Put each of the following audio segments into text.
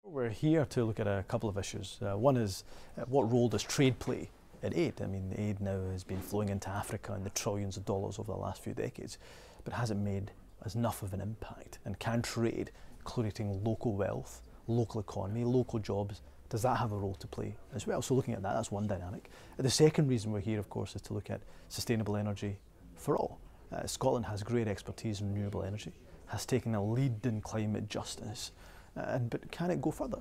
We're here to look at a couple of issues. One is what role does trade play in aid? I mean, the aid now has been flowing into Africa in the trillions of dollars over the last few decades, but has it made enough of an impact? And can trade, creating local wealth, local economy, local jobs, does that have a role to play as well? So looking at that, that's one dynamic. The second reason we're here, of course, is to look at sustainable energy for all. Scotland has great expertise in renewable energy, has taken a lead in climate justice, but can it go further?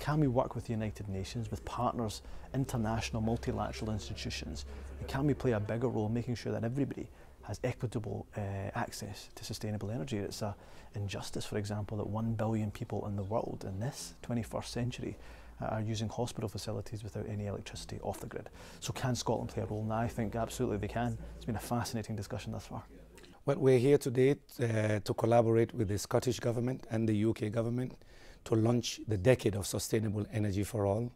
Can we work with the United Nations, with partners, international, multilateral institutions? Can we play a bigger role in making sure that everybody has equitable access to sustainable energy? It's an injustice, for example, that 1 billion people in the world in this 21st century are using hospital facilities without any electricity off the grid. So can Scotland play a role? And I think absolutely they can. It's been a fascinating discussion thus far. Well, we're here today to collaborate with the Scottish Government and the UK Government to launch the Decade of Sustainable Energy for All,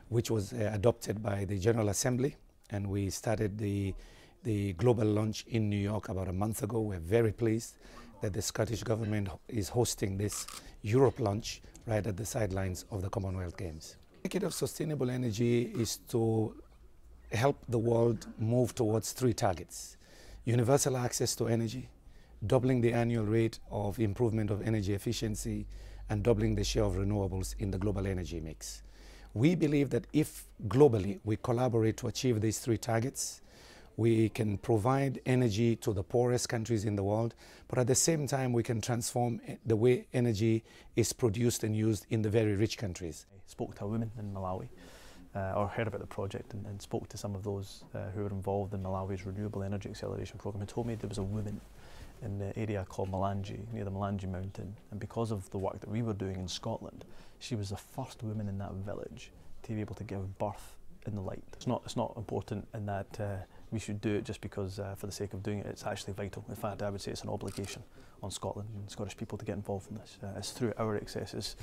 which was adopted by the General Assembly, and we started the global launch in New York about a month ago. We're very pleased that the Scottish Government is hosting this Europe launch right at the sidelines of the Commonwealth Games. The Decade of Sustainable Energy is to help the world move towards 3 targets: universal access to energy, doubling the annual rate of improvement of energy efficiency, and doubling the share of renewables in the global energy mix. We believe that if globally we collaborate to achieve these 3 targets, we can provide energy to the poorest countries in the world, but at the same time we can transform the way energy is produced and used in the very rich countries. I spoke to a woman in Malawi, or heard about the project and spoke to some of those who were involved in Malawi's Renewable Energy Acceleration Programme, and told me there was a woman in the area called Malanje, near the Malanje Mountain, and because of the work that we were doing in Scotland, she was the first woman in that village to be able to give birth in the light. It's not important in that we should do it just because for the sake of doing it. It's actually vital. In fact, I would say it's an obligation on Scotland and Scottish people to get involved in this. It's through our excesses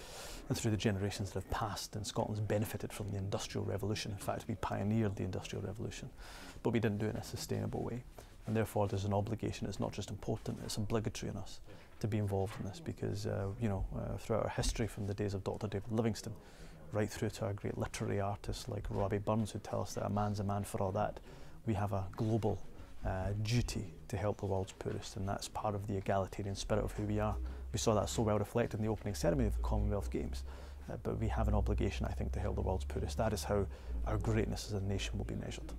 and through the generations that have passed, and Scotland's benefited from the Industrial Revolution. In fact, we pioneered the Industrial Revolution, but we didn't do it in a sustainable way. And therefore there's an obligation. It's not just important, it's obligatory on us to be involved in this, because throughout our history, from the days of Dr. David Livingstone right through to our great literary artists like Robbie Burns, who tell us that a man's a man for all that, we have a global duty to help the world's poorest, and that's part of the egalitarian spirit of who we are. We saw that so well reflected in the opening ceremony of the Commonwealth Games, but we have an obligation, I think, to help the world's poorest. That is how our greatness as a nation will be measured.